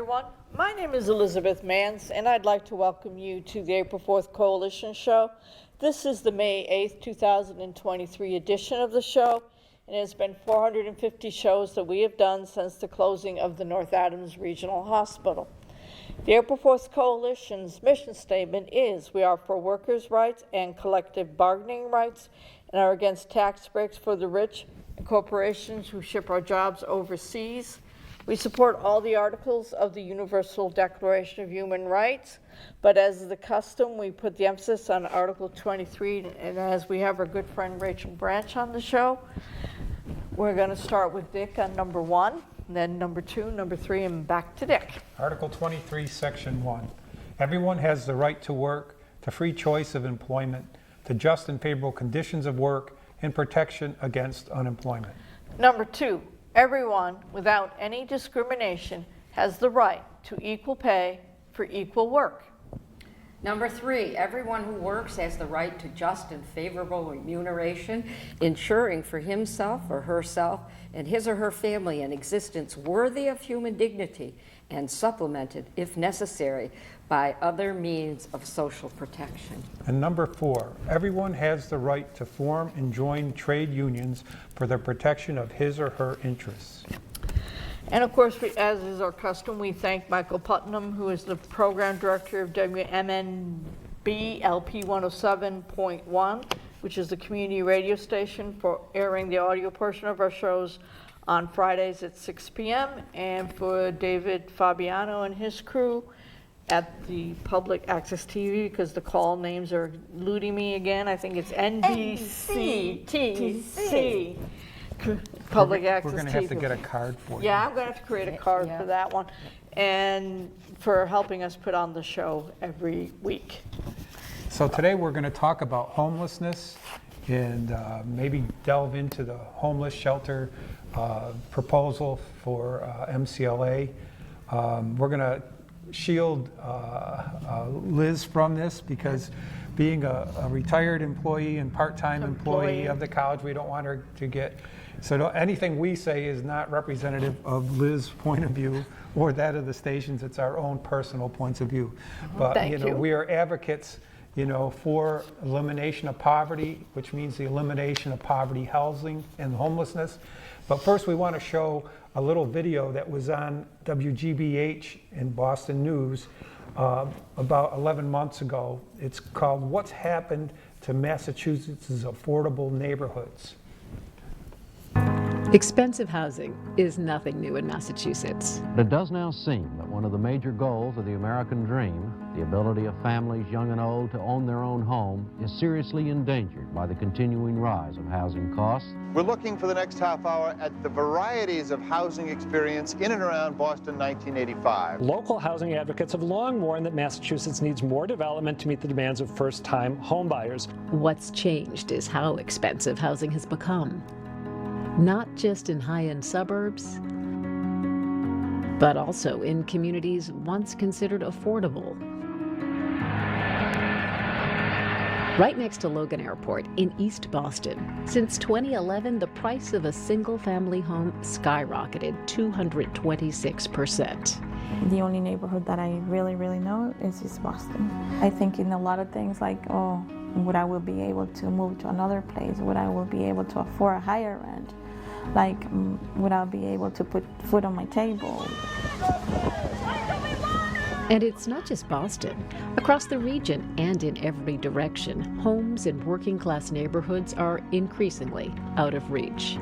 everyone. My name is Elizabeth Mans, and I'd like to welcome you to the April 4th Coalition Show. This is the May 8th, 2023 edition of the show, and it has been 450 shows that we have done since the closing of the North Adams Regional Hospital. The April 4th Coalition's mission statement is, we are for workers' rights and collective bargaining rights, and are against tax breaks for the rich and corporations who ship our jobs overseas. We support all the articles of the Universal Declaration of Human Rights, but as is the custom, we put the emphasis on Article 23, and as we have our good friend Rachel Branch on the show, we're going to start with Dick on number 1, and then number 2, number 3, and back to Dick. Article 23, Section 1. Everyone has the right to work, to free choice of employment, to just and favorable conditions of work, and protection against unemployment. Number 2. Everyone, without any discrimination, has the right to equal pay for equal work. Number 3, everyone who works has the right to just and favorable remuneration, ensuring for himself or herself and his or her family an existence worthy of human dignity and supplemented, if necessary, by other means of social protection. And number 4, everyone has the right to form and join trade unions for the protection of his or her interests. And of course, as is our custom, we thank Michael Putnam, who is the program director of WMNB LP 107.1, which is the community radio station, for airing the audio portion of our shows on Fridays at 6 p.m., and for David Fabiano and his crew at the Public Access TV, because the call names are eluding me again. I think it's NBCTC. Public Access TV. We're going to have to get a card for you. Yeah, I'm going to have to create a card for that one. And for helping us put on the show every week. So today we're going to talk about homelessness and maybe delve into the homeless shelter proposal for MCLA. We're going to shield Liz from this because being a retired employee and part-time employee of the college, we don't want her to get, so anything we say is not representative of Liz's point of view or that of the stations. It's our own personal points of view. But we are advocates, for elimination of poverty, which means the elimination of poverty housing and homelessness. But first we want to show a little video that was on WGBH in Boston News about 11 months ago. It's called What's Happened to Massachusetts' Affordable Neighborhoods. Expensive housing is nothing new in Massachusetts. It does now seem that one of the major goals of the American dream, the ability of families young and old to own their own home, is seriously endangered by the continuing rise of housing costs. We're looking for the next half hour at the varieties of housing experience in and around Boston 1985. Local housing advocates have long warned that Massachusetts needs more development to meet the demands of first-time homebuyers. What's changed is how expensive housing has become. Not just in high-end suburbs, but also in communities once considered affordable. Right next to Logan Airport in East Boston, since 2011, the price of a single-family home skyrocketed 226%. The only neighborhood that I really know is East Boston. I think in a lot of things like, would I will be able to move to another place? Would I will be able to afford a higher rent? Like, would I be able to put food on my table? And it's not just Boston. Across the region and in every direction, homes in working-class neighborhoods are increasingly out of reach.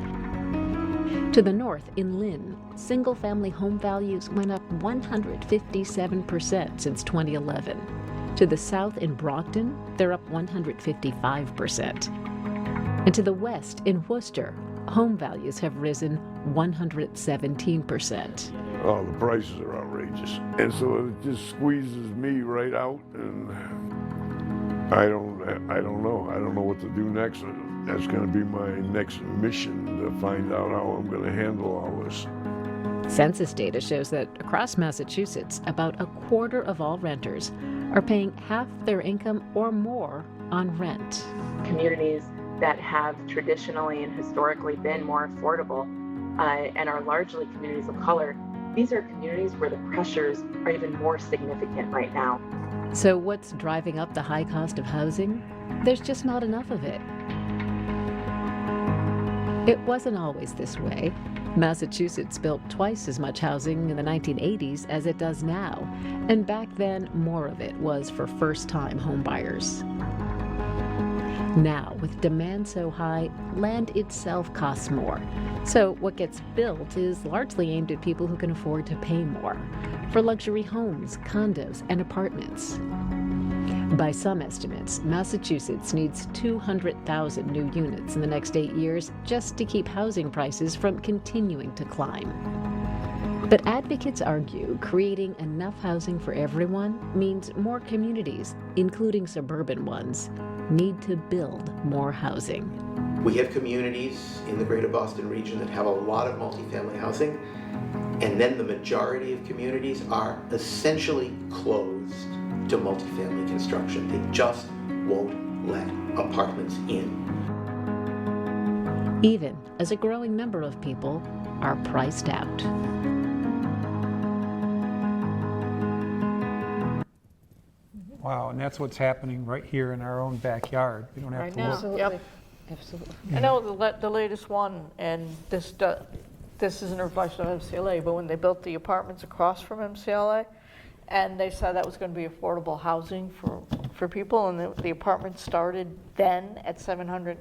To the north, in Lynn, single-family home values went up 157% since 2011. To the south, in Brockton, they're up 155%. And to the west, in Worcester, home values have risen 117%. Oh, the prices are outrageous. And so it just squeezes me right out, and I don't know. I don't know what to do next. That's going to be my next mission, to find out how I'm going to handle all this. Census data shows that across Massachusetts, about a quarter of all renters are paying half their income or more on rent. Communities that have traditionally and historically been more affordable and are largely communities of color these are communities where the pressures are even more significant right now. So what's driving up the high cost of housing? There's just not enough of it. It wasn't always this way. Massachusetts built twice as much housing in the 1980s as it does now, and back then more of it was for first-time homebuyers. Now, with demand so high, land itself costs more. So what gets built is largely aimed at people who can afford to pay more for luxury homes, condos, and apartments. By some estimates, Massachusetts needs 200,000 new units in the next 8 years just to keep housing prices from continuing to climb. But advocates argue creating enough housing for everyone means more communities, including suburban ones, need to build more housing. We have communities in the greater Boston region that have a lot of multifamily housing, and then the majority of communities are essentially closed to multifamily construction. They just won't let apartments in. Even as a growing number of people are priced out. Wow, and that's what's happening right here in our own backyard. We don't have to look. Absolutely. Yep. Absolutely. I know the latest one, and this isn't a reflection of MCLA, but when they built the apartments across from MCLA, and they said that was going to be affordable housing for people, and the apartment started then at $700,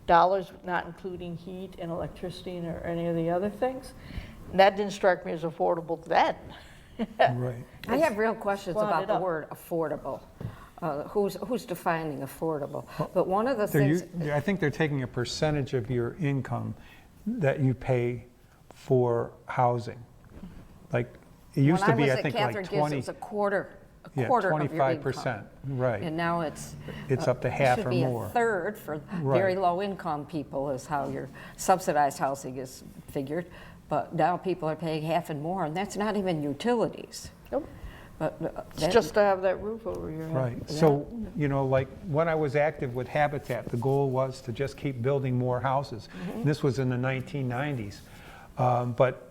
not including heat and electricity or any of the other things. And that didn't strike me as affordable then. Right. I have real questions Brought about it the up. word affordable. Who's defining affordable? But one of the things, I think they're taking a percentage of your income that you pay for housing. Like, it used to be, I think, like 20. it was a quarter Yeah, of your income. 25%, right. And now it's up to half or It should more. be a third for Right. very low income people is how your subsidized housing is figured. But now people are paying half and more, and that's not even utilities. Nope. But It's just to have that roof over your head. Right. So, like when I was active with Habitat, the goal was to just keep building more houses. This was in the 1990s. But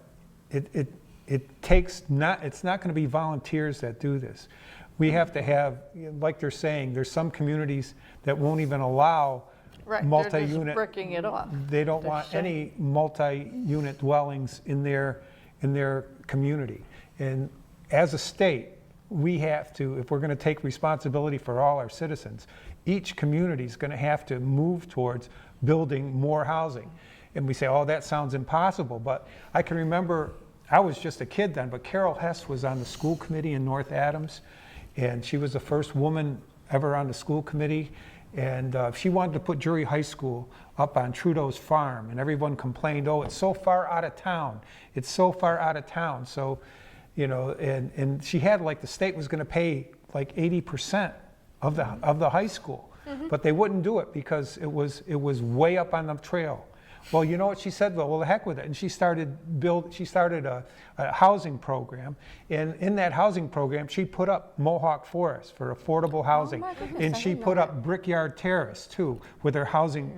it takes it's not going to be volunteers that do this. We have to have, like they're saying, there's some communities that won't even allow Right, multi-unit. they're just bricking it off. They don't They're want saying- any multi-unit dwellings in their community. And as a state, we have to, if we're going to take responsibility for all our citizens, each community is going to have to move towards building more housing. And we say, oh, that sounds impossible. But I can remember, I was just a kid then, but Carol Hess was on the school committee in North Adams, and she was the first woman ever on the school committee. And she wanted to put Drury High School up on Trudeau's farm, and everyone complained, oh, it's so far out of town. It's so far out of town. So, and she had, like, the state was going to pay like 80% of the high school, but they wouldn't do it because it was way up on the trail. Well, you know what she said? Well, the heck with it. And she started a housing program. And in that housing program, she put up Mohawk Forest for affordable housing. my goodness, And I she didn't know put that. up Brickyard Terrace, too, with her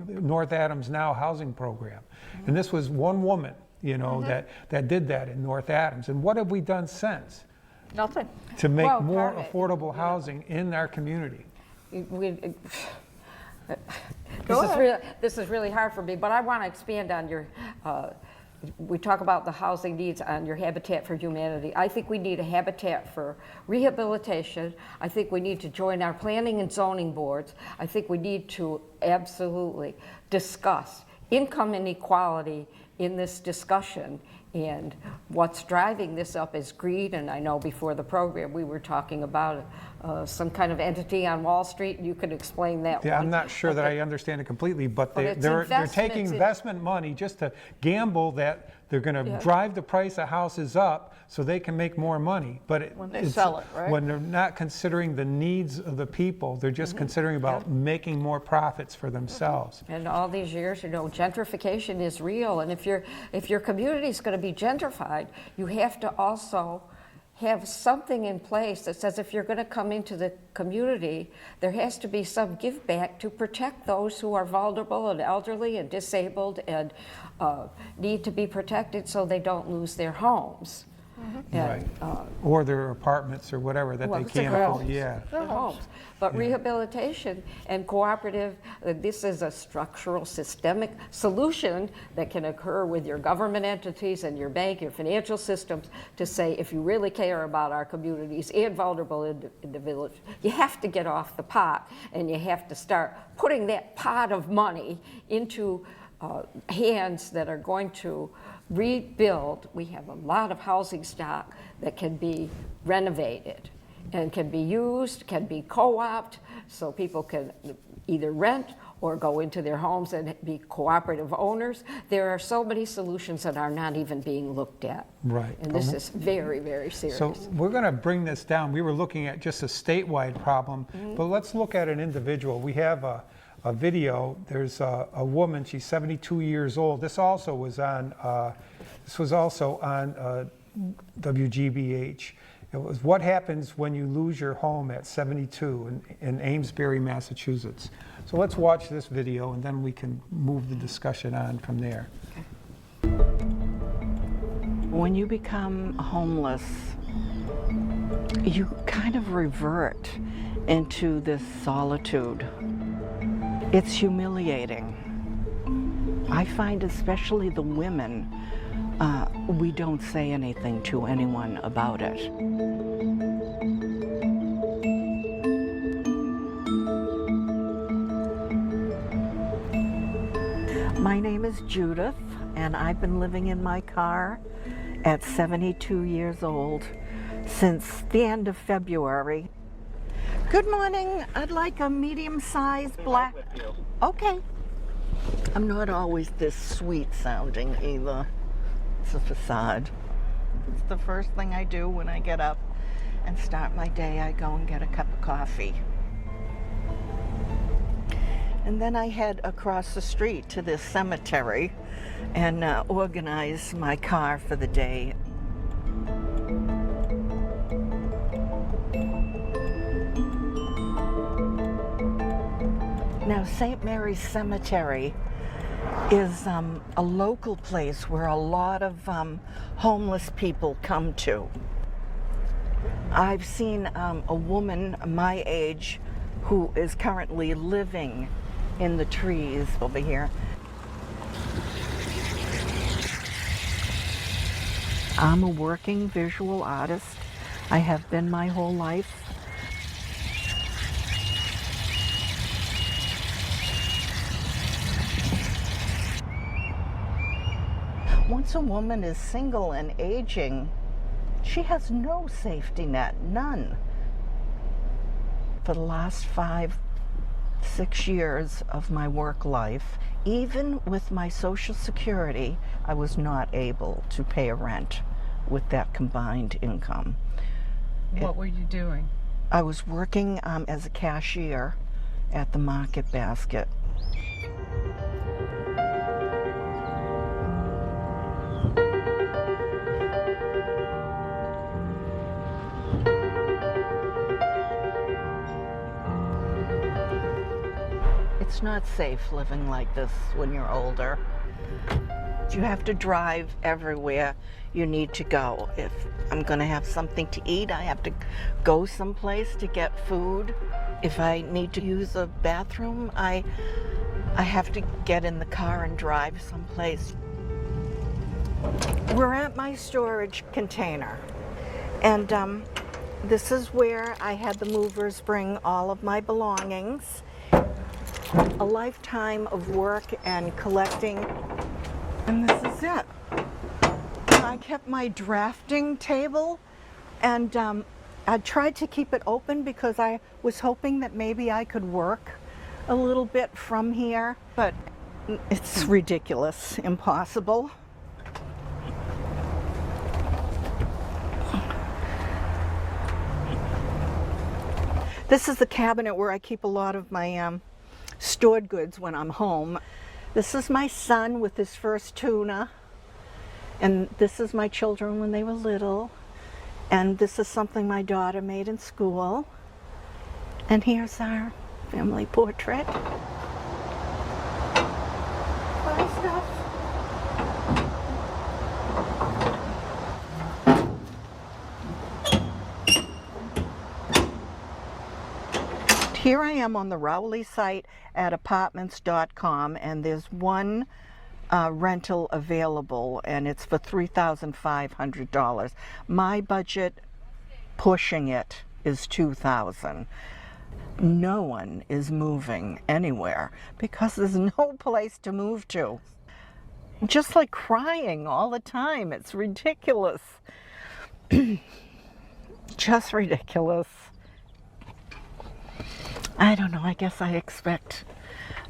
North Adams Now housing program. And this was one woman, that did that in North Adams. And what have we done since Nothing. to make Well, more part of it, affordable housing in our community? This is really hard for me, but I want to expand on your, we talk about the housing needs on your Habitat for Humanity. I think we need a Habitat for rehabilitation. I think we need to join our planning and zoning boards. I think we need to absolutely discuss income inequality in this discussion. And what's driving this up is greed, and I know before the program we were talking about some kind of entity on Wall Street. You could explain that Yeah, one. I'm not sure that I understand it completely, but it's they're investments taking in- investment money just to gamble that they're going to drive the price of houses up so they can make more money. But When they sell it, right? When they're not considering the needs of the people, they're just considering about making more profits for themselves. And all these years, gentrification is real, and if your community is going to be gentrified, you have to also have something in place that says if you're going to come into the community, there has to be some give back to protect those who are vulnerable and elderly and disabled and need to be protected so they don't lose their homes. Right. And, Or their apartments or whatever that well, they it's their can't afford. homes. Yeah. Their homes. But rehabilitation and cooperative, this is a structural, systemic solution that can occur with your government entities and your bank, your financial systems, to say, if you really care about our communities and vulnerable individuals, you have to get off the pot, and you have to start putting that pot of money into hands that are going to rebuild. We have a lot of housing stock that can be renovated and can be used, can be co-opted, so people can either rent or go into their homes and be cooperative owners. There are so many solutions that are not even being looked at. Right. And this is very, very serious. So we're going to bring this down. We were looking at just a statewide problem, but let's look at an individual. We have a video. There's a woman. She's 72 years old. This also was on. This was also on WGBH. It was what happens when you lose your home at 72 in Amesbury, Massachusetts. So let's watch this video, and then we can move the discussion on from there. When you become homeless, you kind of revert into this solitude. It's humiliating. I find especially the women, we don't say anything to anyone about it. My name is Judith, and I've been living in my car at 72 years old since the end of February. Good morning. I'd like a medium-sized black. Okay. I'm not always this sweet sounding either. It's a facade. It's the first thing I do when I get up and start my day. I go and get a cup of coffee. And then I head across the street to this cemetery and organize my car for the day. Now, St. Mary's Cemetery is a local place where a lot of homeless people come to. I've seen a woman my age who is currently living in the trees over here. I'm a working visual artist. I have been my whole life. Once a woman is single and aging, she has no safety net, none. For the last 5-6 years of my work life, even with my Social Security, I was not able to pay a rent with that combined income. What were you doing? I was working as a cashier at the Market Basket. It's not safe living like this when you're older. You have to drive everywhere you need to go. If I'm going to have something to eat, I have to go someplace to get food. If I need to use a bathroom, I have to get in the car and drive someplace. We're at my storage container, and this is where I had the movers bring all of my belongings. A lifetime of work and collecting, and this is it. I kept my drafting table, and I tried to keep it open because I was hoping that maybe I could work a little bit from here, but it's ridiculous, impossible. This is the cabinet where I keep a lot of my stored goods when I'm home. This is my son with his first tuna, and this is my children when they were little, and this is something my daughter made in school, and here's our family portrait. Bye, stuff. Here I am on the Rowley site at apartments.com, and there's one rental available, and it's for $3,500. My budget, pushing it, is $2,000. No one is moving anywhere because there's no place to move to. Just like crying all the time. It's ridiculous. Just ridiculous. I don't know, I guess I expect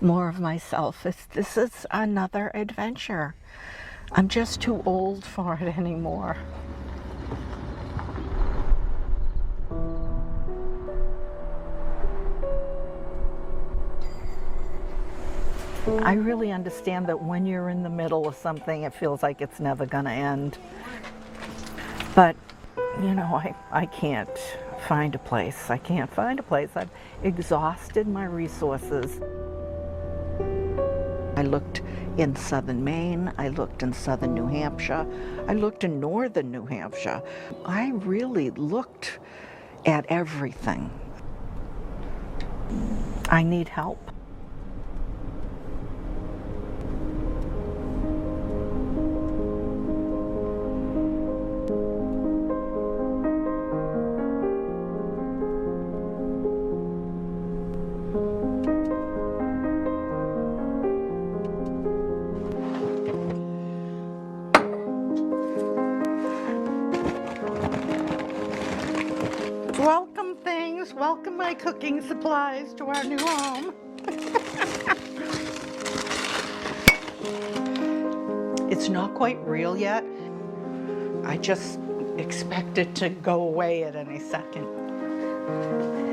more of myself. This is another adventure. I'm just too old for it anymore. I really understand that when you're in the middle of something, it feels like it's never gonna end. But, you know, I can't find a place. I can't find a place. I've exhausted my resources. I looked in southern Maine, I looked in southern New Hampshire, I looked in northern New Hampshire. I really looked at everything. I need help. Welcome things, welcome my cooking supplies to our new home. It's not quite real yet. I just expect it to go away at any second.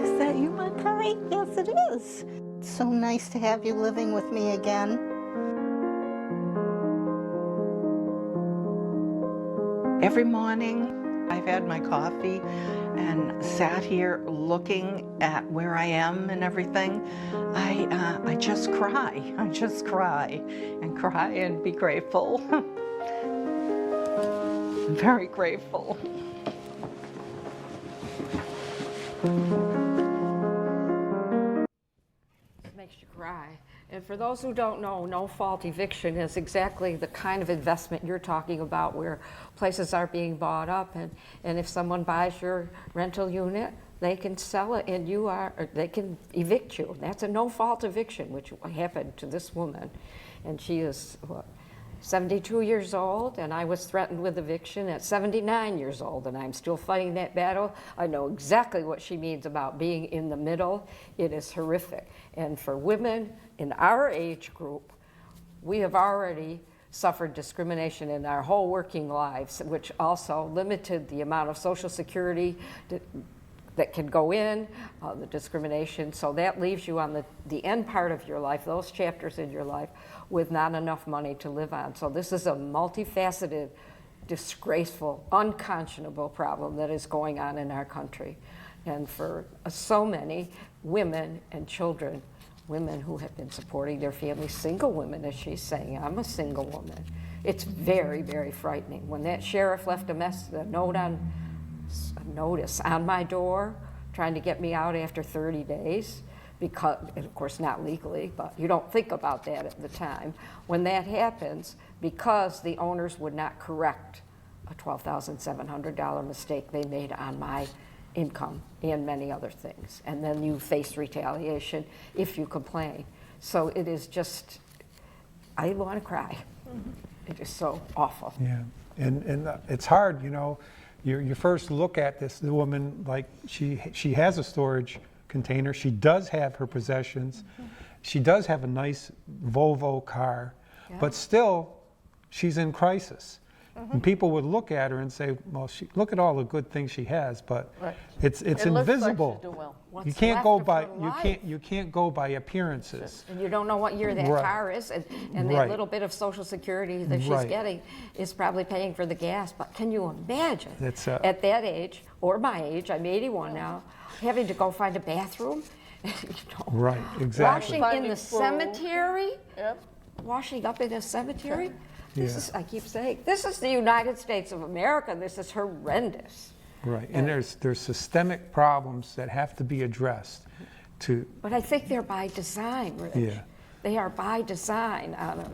Is that you, my pie? Yes, it is. It's so nice to have you living with me again. Every morning, I've had my coffee and sat here looking at where I am and everything. I just cry. I just cry and be grateful. I'm very grateful. It makes you cry. And for those who don't know, no-fault eviction is exactly the kind of investment you're talking about, where places are being bought up, and if someone buys your rental unit, they can sell it and they can evict you. That's a no-fault eviction, which happened to this woman. And she is, 72 years old, and I was threatened with eviction at 79 years old, and I'm still fighting that battle. I know exactly what she means about being in the middle. It is horrific. And for women in our age group, we have already suffered discrimination in our whole working lives, which also limited the amount of Social Security that can go in, the discrimination. So that leaves you on the end part of your life, those chapters in your life, with not enough money to live on. So this is a multifaceted, disgraceful, unconscionable problem that is going on in our country. And for so many women and children, women who have been supporting their families, single women, as she's saying, I'm a single woman. It's very, very frightening. When that sheriff left a notice on my door, trying to get me out after 30 days, because, and of course not legally, but you don't think about that at the time. When that happens, because the owners would not correct a $12,700 mistake they made on my income and many other things. And then you face retaliation if you complain. So it is just, I want to cry. Mm-hmm. It is so awful. Yeah, and it's hard, you know. You first look at this woman, like she has a storage container. She does have her possessions. Mm-hmm. She does have a nice Volvo car, yeah. But still, she's in crisis. Mm-hmm. And people would look at her and say, well, look at all the good things she has, but right. It's invisible. Like you can't go by you can't go by appearances. And you don't know what year that right. car is, and that right. little bit of Social Security that she's right. getting is probably paying for the gas. But can you imagine at that age, or my age, I'm 81 now, having to go find a bathroom? You know, right, exactly. Washing in the cemetery. Yep. Washing up in a cemetery. This is, I keep saying, this is the United States of America. This is horrendous. Right, and there's systemic problems that have to be addressed. to, But I think they're by design, Rich. Yeah. They are by design on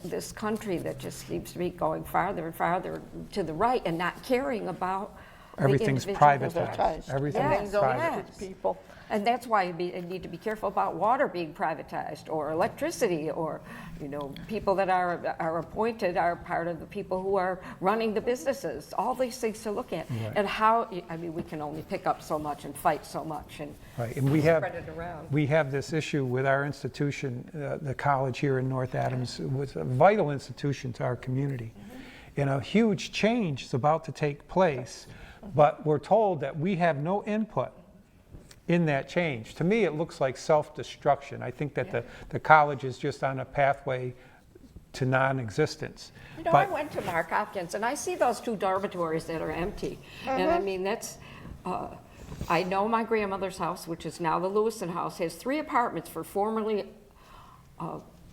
this country that just seems to be going farther and farther to the right and not caring about the everything's individual privatized. Everything's Yes, private. yes. people. And that's why you need to be careful about water being privatized, or electricity, or, people that are appointed are part of the people who are running the businesses. All these things to look at. Right. And how, we can only pick up so much and fight so much and Right, and we have, spread it around. we have this issue with our institution, the college here in North Adams, was a vital institution to our community. And a huge change is about to take place, but we're told that we have no input in that change. To me, it looks like self-destruction. I think that the college is just on a pathway to non-existence. I went to Mark Hopkins, and I see those 2 dormitories that are empty. And I mean, that's, I know my grandmother's house, which is now the Lewison House, has 3 apartments for formerly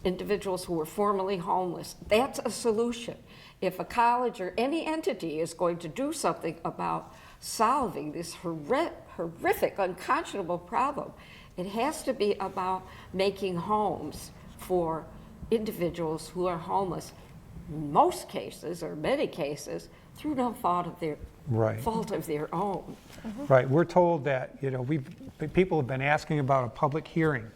individuals who were formerly homeless. That's a solution. If a college or any entity is going to do something about solving this horrific, unconscionable problem, it has to be about making homes for individuals who are homeless, in most cases, or many cases, through no fault of their fault of their own. Right, we're told that, people have been asking about a public hearing.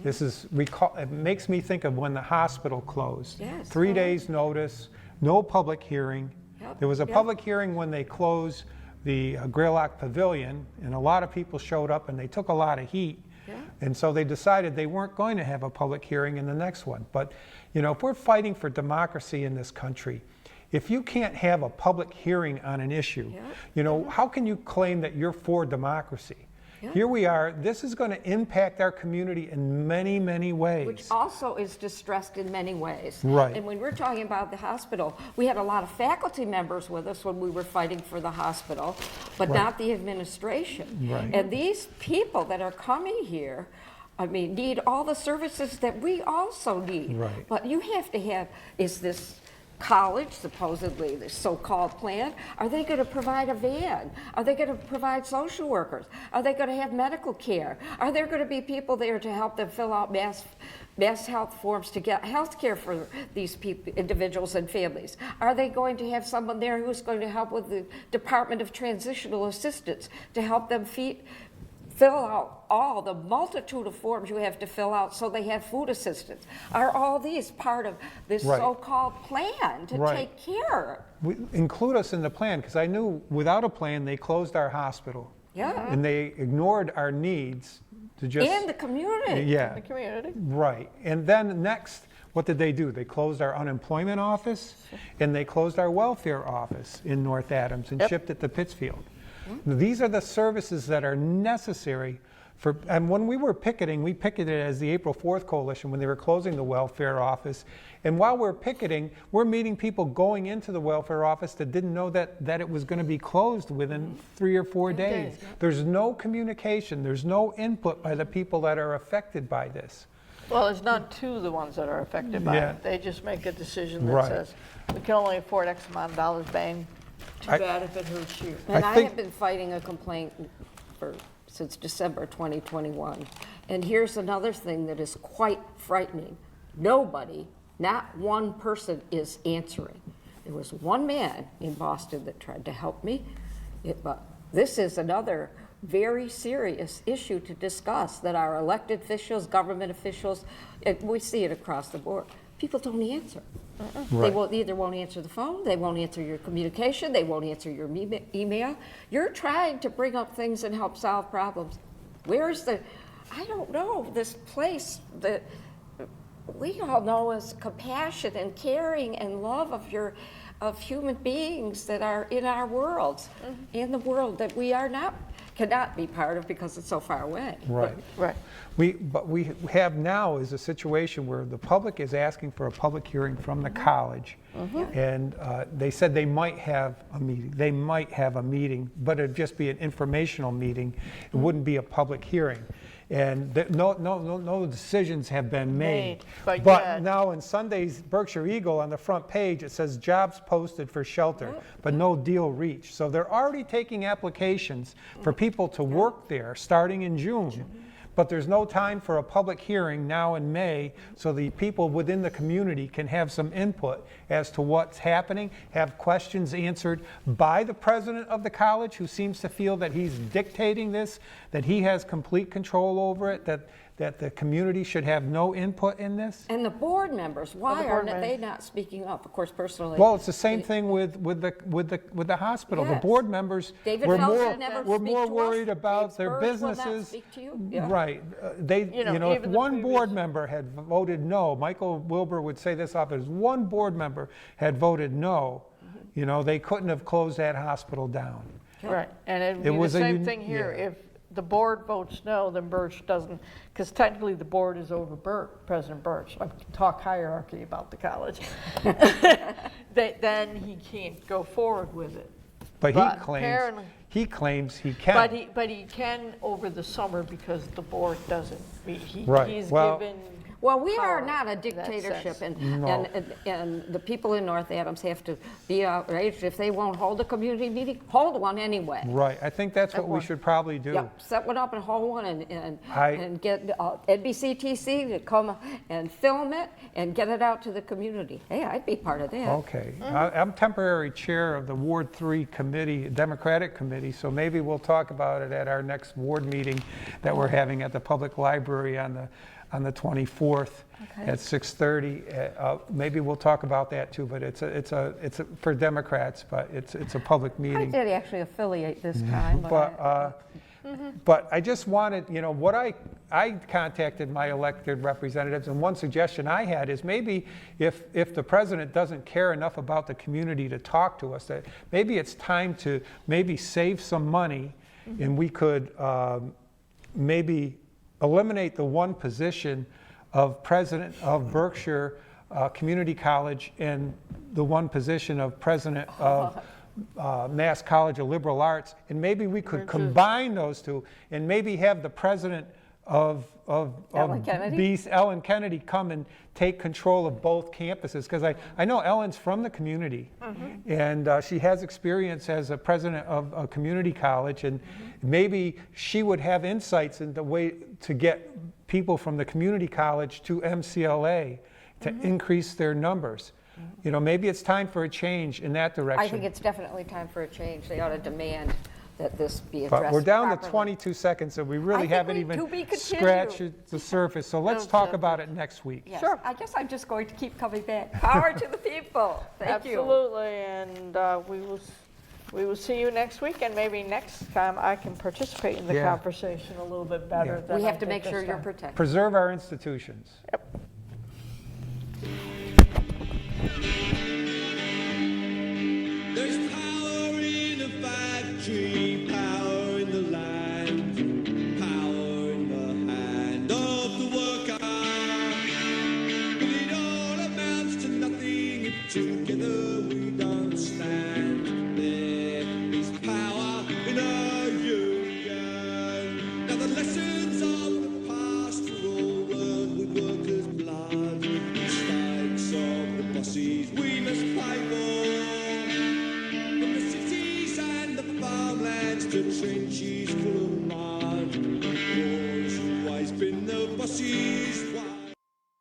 This is, it makes me think of when the hospital closed. Yes. 3 days notice, no public hearing. Yep. There was a public hearing when they closed the Greylock Pavilion, and a lot of people showed up and they took a lot of heat. Yeah. And so they decided they weren't going to have a public hearing in the next one. But, if we're fighting for democracy in this country, if you can't have a public hearing on an issue, how can you claim that you're for democracy? Yeah. Here we are, this is going to impact our community in many, many ways. Which also is distressed in many ways. Right. And when we're talking about the hospital, we had a lot of faculty members with us when we were fighting for the hospital, but not the administration. Right. And these people that are coming here, need all the services that we also need. Right. But you have to have, is this college, supposedly the so-called plan, are they going to provide a van? Are they going to provide social workers? Are they going to have medical care? Are there going to be people there to help them fill out mass health forms to get health care for these people, individuals and families? Are they going to have someone there who's going to help with the Department of Transitional Assistance to help them fill out all the multitude of forms you have to fill out so they have food assistance? Are all these part of this so-called plan to take care? Include us in the plan, because I knew without a plan, they closed our hospital. Yeah. And they ignored our needs to just... And the community. Yeah. The community. Right. And then next, what did they do? They closed our unemployment office, and they closed our welfare office in North Adams and shipped it to Pittsfield. These are the services that are necessary for, and when we were picketing, we picketed as the April 4th Coalition when they were closing the welfare office. And while we're picketing, we're meeting people going into the welfare office that didn't know that it was going to be closed within 3 or 4 days. There's no communication, there's no input by the people that are affected by this. Well, it's not the ones that are affected by it. They just make a decision that says, we can only afford X amount of dollars, bang. Too bad if it hurts you. And I have been fighting a complaint since December 2021. And here's another thing that is quite frightening. Nobody, not one person, is answering. There was one man in Boston that tried to help me, but this is another very serious issue to discuss, that our elected officials, government officials, and we see it across the board, people don't answer. They either won't answer the phone, they won't answer your communication, they won't answer your email. You're trying to bring up things and help solve problems. Where's I don't know, this place that we all know is compassion and caring and love of human beings that are in our worlds, in the world that we cannot be part of because it's so far away. Right. But we have now is a situation where the public is asking for a public hearing from the college, and they said they might have a meeting. They might have a meeting, but it'd just be an informational meeting. It wouldn't be a public hearing. And no decisions have been made. But now in Sunday's Berkshire Eagle on the front page, it says jobs posted for shelter, but no deal reached. So they're already taking applications for people to work there starting in June. but there's no time for a public hearing now in May, so the people within the community can have some input as to what's happening, have questions answered by the president of the college, who seems to feel that he's dictating this, that he has complete control over it, that the community should have no input in this. And the board members, why board are they not speaking up? Of course, personally. Well, it's the same thing with the hospital. The Yes. board members David were Phelps more would never were speak more to us. worried about Dave their Spurs will not businesses. speak to you. Yeah. Right. even If the one board previous- member had voted no, Michael Wilbur would say this often, if one board member had voted no, they couldn't have closed that hospital down. Right, and it'd It be the was a same uni- thing here. yeah. If the board votes no, then Birch doesn't, because technically the board is over President Birch. I can talk hierarchy about the college. Then he can't go forward with it. But apparently- he claims he can. But he can over the summer because the board doesn't. Right, He's well- given. Well, we are power not a in that dictatorship, sense. and the people in North Adams have to be outraged if they won't hold a community meeting. Hold one anyway. Right. I think that's what we should probably do. Yeah, set one up and hold one and I- get NBCTC to come and film it and get it out to the community. Hey, I'd be part of that. Okay. I'm temporary chair of the Ward 3 committee, Democratic committee, so maybe we'll talk about it at our next ward meeting that we're having at the public library on the 24th at 6:30. Maybe we'll talk about that too, but it's for Democrats, but it's a public I meeting. did actually affiliate this time, But I just wanted, what I contacted my elected representatives, and one suggestion I had is maybe if the president doesn't care enough about the community to talk to us, that maybe it's time to maybe save some money, and we could maybe eliminate the one position of president of Berkshire Community College and the one position of president of Mass College of Liberal Arts, and maybe we could combine those two and maybe have the president of Ellen Kennedy? Beast, Ellen Kennedy, come and take control of both campuses, because I know Ellen's from the community, and she has experience as a president of a community college, and maybe she would have insights into the way to get people from the community college to MCLA to increase their numbers. Maybe it's time for a change in that direction. I think it's definitely time for a change. They ought to demand that this be addressed But we're down to properly. 22 seconds, so we I really think haven't we- even to be continued. scratched the surface. So let's talk about it next week. Yes. Sure. I guess I'm just going to keep coming back. Power to the people. Thank you. Absolutely, and we will see you next week, and maybe next time I can participate in the Yeah. conversation a little bit better than We I have to did make this sure you're time. protected. Preserve our institutions. There's power in the factory, power in the land, power in the hand of the worker. But it all amounts to nothing if together we don't stand. There is power in a union. Now the lessons of the past were all learned with workers' blood. Mistakes of the bosses we must pay for. From the cities and the farmlands to trenches.